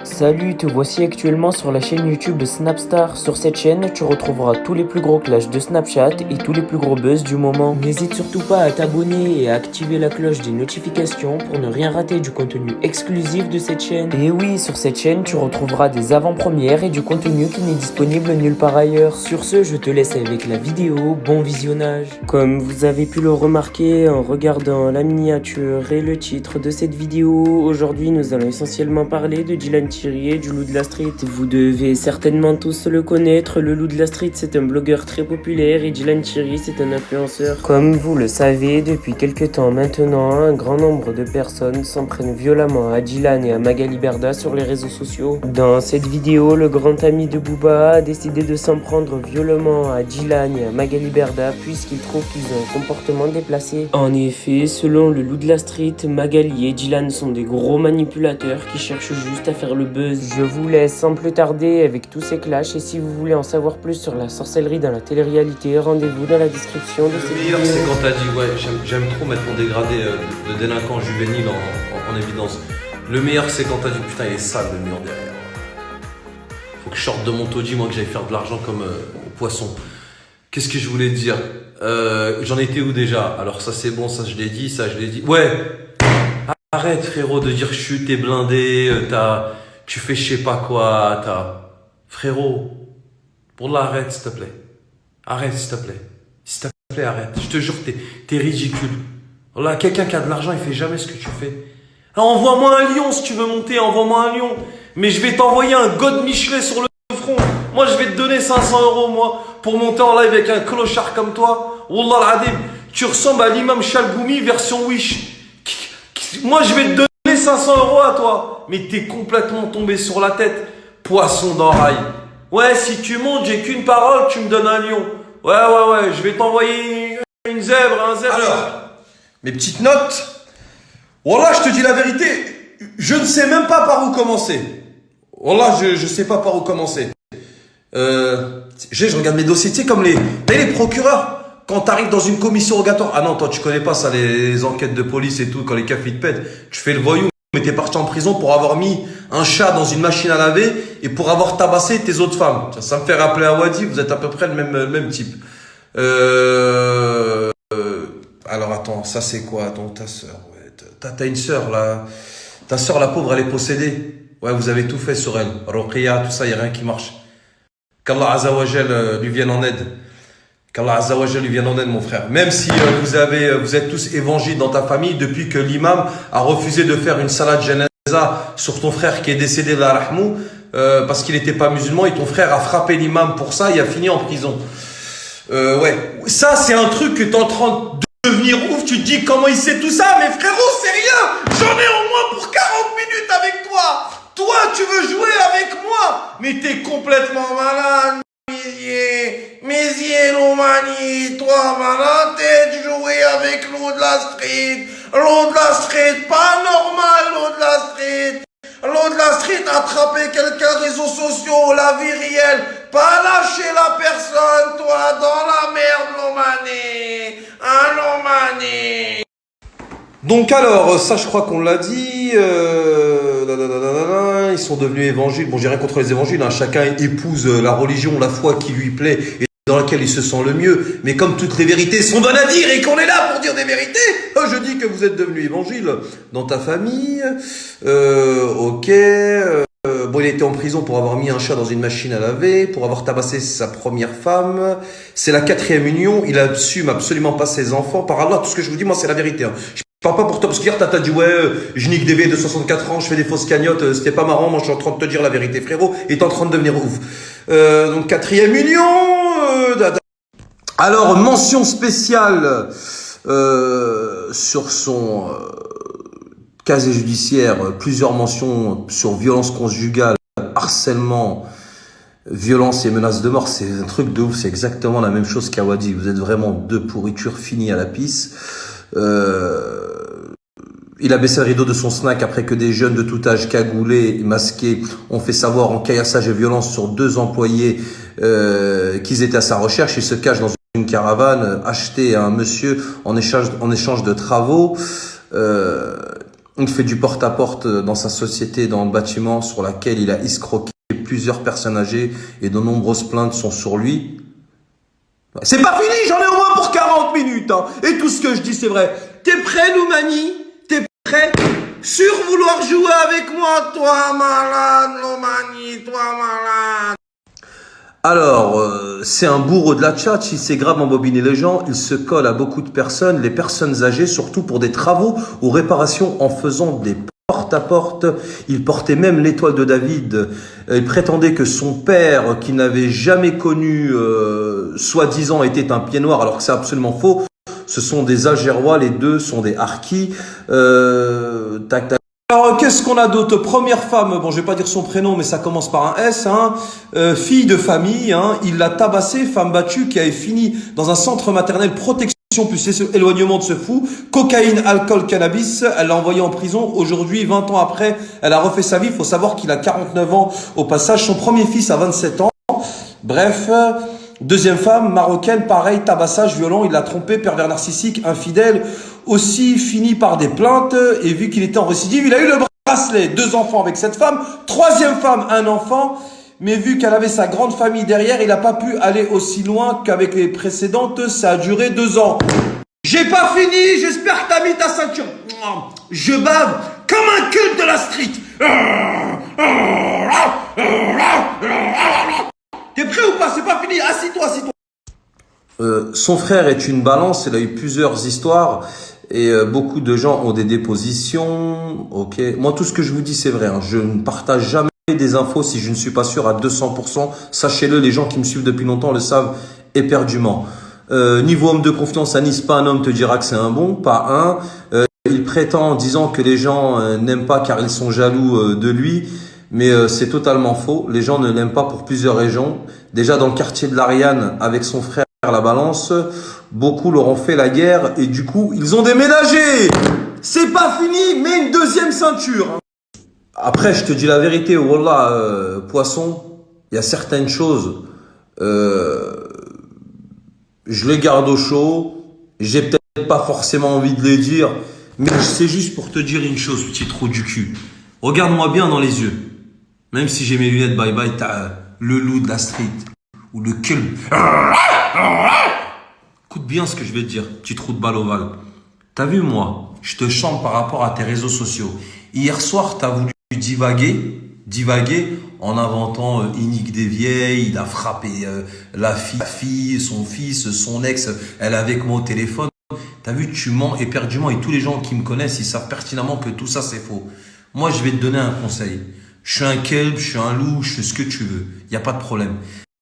Salut, te voici actuellement sur la chaîne YouTube de Snapstar. Sur cette chaîne, tu retrouveras tous les plus gros clashs de Snapchat et tous les plus gros buzz du moment. N'hésite surtout pas à t'abonner et à activer la cloche des notifications pour ne rien rater du contenu exclusif de cette chaîne. Et oui, sur cette chaîne, tu retrouveras des avant-premières et du contenu qui n'est disponible nulle part ailleurs. Sur ce, je te laisse avec la vidéo, bon visionnage. Comme vous avez pu le remarquer en regardant la miniature et le titre de cette vidéo, aujourd'hui nous allons essentiellement parler de Dylan Thierry, du Loup de la Street. Vous devez certainement tous le connaître, le Loup de la Street c'est un blogueur très populaire et Dylan Thierry c'est un influenceur. Comme vous le savez, depuis quelques temps maintenant, un grand nombre de personnes s'en prennent violemment à Dylan et à Magali Berda sur les réseaux sociaux. Dans cette vidéo, le grand ami de Booba a décidé de s'en prendre violemment à Dylan et à Magali Berda puisqu'il trouve qu'ils ont un comportement déplacé. En effet, selon le Loup de la Street, Magali et Dylan sont des gros manipulateurs qui cherchent juste à faire le buzz. Je vous laisse sans plus tarder avec tous ces clashs et si vous voulez en savoir plus sur la sorcellerie dans la télé-réalité, rendez-vous dans la description de cette vidéo. Le meilleur c'est quand t'as dit ouais j'aime trop mettre mon dégradé de délinquant juvénile en évidence. Le meilleur c'est quand t'as dit putain il est sale le mur derrière. Faut que je sorte de mon taudis moi que j'aille faire de l'argent comme au poisson. Qu'est-ce que je voulais dire j'en étais où déjà? Alors ça c'est bon, ça je l'ai dit, ça je l'ai dit. Ouais. Arrête frérot de dire chut, t'es blindé, tu fais je sais pas quoi, Frérot, pour là arrête s'il te plaît. Arrête s'il te plaît. S'il te plaît arrête. Je te jure t'es ridicule. Voilà, quelqu'un qui a de l'argent il fait jamais ce que tu fais. Alors envoie-moi un lion si tu veux monter, envoie-moi un lion. Mais je vais t'envoyer un God Michelet sur le front. Moi je vais te donner 500 € moi pour monter en live avec un clochard comme toi. Wallah al-Adim, tu ressembles à l'imam Chalgoumi version Wish. Moi, je vais te donner 500 € à toi. Mais t'es complètement tombé sur la tête. Poisson d'enrail. Ouais, si tu montes, j'ai qu'une parole, tu me donnes un lion. Ouais, je vais t'envoyer une zèbre, un zèbre. Alors, mes petites notes. Wallah, je te dis la vérité. Je ne sais même pas par où commencer. Wallah, je sais pas par où commencer. Je regarde mes dossiers, tu sais, comme les procureurs. Quand t'arrives dans une commission rogatoire, ah non, toi tu connais pas ça, les enquêtes de police et tout, quand les cafés te pètent, tu fais le voyou, mais t'es parti en prison pour avoir mis un chat dans une machine à laver et pour avoir tabassé tes autres femmes. Ça me fait rappeler à Wadi, vous êtes à peu près le même type. Alors attends, ça c'est quoi? Attends, ta sœur, ouais, t'as une sœur là, ta sœur la pauvre elle est possédée. Ouais, vous avez tout fait sur elle, Roqia, tout ça, y a rien qui marche. Qu'Allah Azzawajal lui vienne en aide. Qu'Allah Azzawajal lui vienne en aide, mon frère. Même si vous êtes tous évangiles dans ta famille depuis que l'imam a refusé de faire une salade janaza sur ton frère qui est décédé de la rahmou, parce qu'il n'était pas musulman et ton frère a frappé l'imam pour ça et a fini en prison. Ouais. Ça, c'est un truc que t'es en train de devenir ouf. Tu te dis comment il sait tout ça? Mais frérot, c'est rien. J'en ai au moins pour 40 minutes avec toi. Toi, tu veux jouer avec moi? Mais t'es complètement malade. Mézier, Lomani, toi, malade, t'es joué avec l'eau de la street. L'eau de la street, pas normal, l'eau de la street. L'eau de la street, attraper quelqu'un, réseaux sociaux, la vie réelle. Pas lâcher la personne, toi, dans la merde, Lomani. Hein, Lomani. Donc alors, ça je crois qu'on l'a dit, ils sont devenus évangiles. Bon, j'ai rien contre les évangiles, hein. Chacun épouse la religion, la foi qui lui plaît et dans laquelle il se sent le mieux. Mais comme toutes les vérités sont bonnes à dire et qu'on est là pour dire des vérités, je dis que vous êtes devenus évangiles dans ta famille. Ok. Bon, il était en prison pour avoir mis un chat dans une machine à laver, pour avoir tabassé sa première femme. C'est la 4e union. Il assume absolument pas ses enfants. Par Allah, tout ce que je vous dis, moi, c'est la vérité. Hein. Je parle pas pour toi, parce qu'hier, t'as dit, ouais, je nique des vieilles de 64 ans, je fais des fausses cagnottes, c'était pas marrant, moi, je suis en train de te dire la vérité, frérot, et t'es en train de devenir ouf. Donc, 4e union, Alors, mention spéciale, sur son, casier judiciaire, plusieurs mentions sur violence conjugale, harcèlement, violence et menaces de mort. C'est un truc de ouf, c'est exactement la même chose qu'Awadi. Vous êtes vraiment deux pourritures finies à la pisse. Il a baissé le rideau de son snack après que des jeunes de tout âge cagoulés et masqués ont fait savoir en caillassage et violence sur 2 employés qu'ils étaient à sa recherche. Il se cache dans une caravane achetée à un monsieur en échange de travaux. Il fait du porte-à-porte dans sa société, dans le bâtiment sur laquelle il a escroqué plusieurs personnes âgées et de nombreuses plaintes sont sur lui. C'est pas fini, j'en ai au moins pour 40 minutes. Hein. Et tout ce que je dis, c'est vrai. T'es prêt, Loumani? T'es prêt? Sur vouloir jouer avec moi, toi malade, Loumani, toi malade. Alors, c'est un bourreau de la tchatch, il sait grave embobiner les gens, il se colle à beaucoup de personnes, les personnes âgées, surtout pour des travaux ou réparations en faisant des porte-à-porte. Il portait même l'étoile de David. Il prétendait que son père, qu'il n'avait jamais connu, soi-disant, était un pied noir, alors que c'est absolument faux. Ce sont des Algérois, les deux sont des Harkis. Tac, tac. Alors, qu'est-ce qu'on a d'autre? Première femme, bon, je vais pas dire son prénom, mais ça commence par un S, hein. Fille de famille, hein. Il l'a tabassée, femme battue, qui avait fini dans un centre maternel protection plus éloignement de ce fou. Cocaïne, alcool, cannabis. Elle l'a envoyé en prison. Aujourd'hui, 20 ans après, elle a refait sa vie. Il faut savoir qu'il a 49 ans au passage. Son premier fils a 27 ans. Bref. Deuxième femme, marocaine, pareil, tabassage, violent, il l'a trompé, pervers narcissique, infidèle, aussi fini par des plaintes, et vu qu'il était en récidive, il a eu le bracelet. 2 enfants avec cette femme. Troisième femme, un enfant, mais vu qu'elle avait sa grande famille derrière, il n'a pas pu aller aussi loin qu'avec les précédentes, ça a duré 2 ans. J'ai pas fini, j'espère que t'as mis ta ceinture. Je bave comme un cul de la street. T'es prêt ou pas? C'est pas fini. Assis-toi, assis-toi. Son frère est une balance. Il a eu plusieurs histoires et beaucoup de gens ont des dépositions. Ok. Moi, tout ce que je vous dis, c'est vrai. Hein. Je ne partage jamais des infos si je ne suis pas sûr à 200%. Sachez-le, les gens qui me suivent depuis longtemps le savent éperdument. Niveau homme de confiance, à Nice, pas un homme te dira que c'est un bon, pas un. Il prétend en disant que les gens n'aiment pas car ils sont jaloux de lui. Mais c'est totalement faux. Les gens ne l'aiment pas pour plusieurs raisons. Déjà dans le quartier de l'Ariane, avec son frère la Balance, beaucoup leur ont fait la guerre et du coup, ils ont déménagé. C'est pas fini, mais une deuxième ceinture. Après, je te dis la vérité, wallah, poisson, il y a certaines choses, je les garde au chaud. J'ai peut-être pas forcément envie de les dire, mais c'est juste pour te dire une chose, petit trou du cul. Regarde-moi bien dans les yeux. Même si j'ai mes lunettes bye-bye, t'as le loup de la street. Ou le kill. Écoute bien ce que je vais te dire, petit trou de balle ovale. T'as vu, moi, je te chante par rapport à tes réseaux sociaux. Hier soir, t'as voulu divaguer en inventant Inique des Vieilles. Il a frappé la fille, son fils, son ex. Elle est avec moi au téléphone. T'as vu, tu mens éperdument. Et tous les gens qui me connaissent, ils savent pertinemment que tout ça, c'est faux. Moi, je vais te donner un conseil. Je suis un kelb, je suis un loup, je fais ce que tu veux. Il n'y a pas de problème.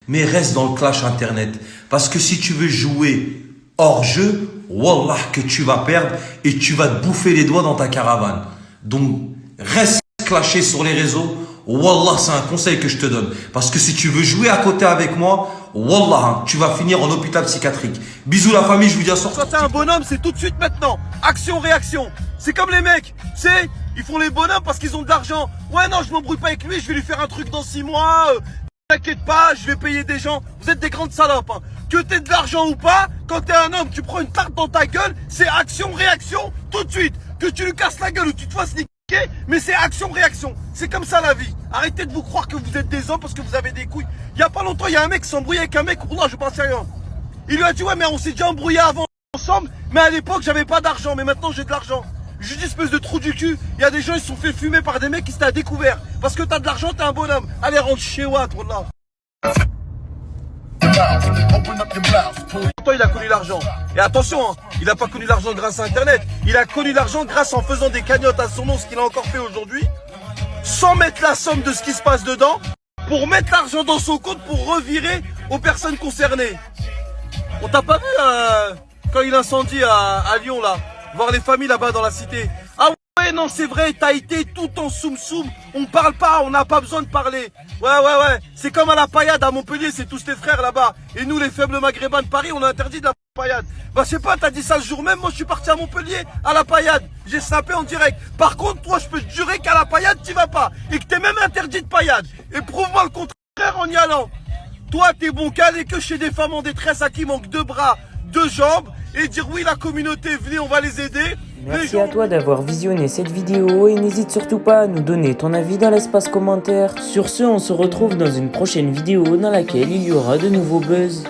Mais reste dans le clash internet. Parce que si tu veux jouer hors jeu, wallah que tu vas perdre et tu vas te bouffer les doigts dans ta caravane. Donc, reste clashé sur les réseaux. Wallah, c'est un conseil que je te donne. Parce que si tu veux jouer à côté avec moi, wallah, tu vas finir en hôpital psychiatrique. Bisous la famille, je vous dis à sortir. Quand t'es un bonhomme, c'est tout de suite maintenant. Action, réaction. C'est comme les mecs, tu sais, ils font les bonhommes parce qu'ils ont de l'argent. Ouais, non, je m'embrouille pas avec lui, je vais lui faire un truc dans 6 mois. T'inquiète pas, je vais payer des gens. Vous êtes des grandes salopes. Hein. Que t'aies de l'argent ou pas, quand t'es un homme, tu prends une tarte dans ta gueule, c'est action, réaction, tout de suite. Que tu lui casses la gueule ou tu te fasses niquer, mais c'est action, réaction. C'est comme ça la vie. Arrêtez de vous croire que vous êtes des hommes parce que vous avez des couilles. Il y a pas longtemps, il y a un mec qui s'embrouillait avec un mec. Oula, je pense à rien. Il lui a dit, ouais, mais on s'est déjà embrouillé avant ensemble, mais à l'époque, j'avais pas d'argent, mais maintenant j'ai de l'argent. Juste espèce de trou du cul. Il y a des gens, ils se sont fait fumer par des mecs qui s'étaient à découvert. Parce que t'as de l'argent, t'es un bonhomme. Allez, rentre chez Watt, là. Il a connu l'argent. Et attention, hein, il n'a pas connu l'argent grâce à Internet. Il a connu l'argent grâce en faisant des cagnottes à son nom, ce qu'il a encore fait aujourd'hui, sans mettre la somme de ce qui se passe dedans, pour mettre l'argent dans son compte pour revirer aux personnes concernées. On t'a pas vu quand il incendie à Lyon, là, voir les familles là-bas dans la cité. Ah ouais, non, c'est vrai, t'as été tout en soum-soum. On parle pas, on n'a pas besoin de parler. Ouais. C'est comme à la paillade à Montpellier, c'est tous tes frères là-bas. Et nous, les faibles maghrébins de Paris, on a interdit de la paillade. Bah, je sais pas, t'as dit ça le jour même. Moi, je suis parti à Montpellier, à la paillade. J'ai snappé en direct. Par contre, toi, je peux te jurer qu'à la paillade, t'y vas pas. Et que t'es même interdit de paillade. Et prouve-moi le contraire en y allant. Toi, t'es bon qu'à aller que chez des femmes en détresse à qui manque 2 bras, 2 jambes. Et dire oui, la communauté, venez, on va les aider. Merci à toi d'avoir visionné cette vidéo et n'hésite surtout pas à nous donner ton avis dans l'espace commentaire. Sur ce, on se retrouve dans une prochaine vidéo dans laquelle il y aura de nouveaux buzz.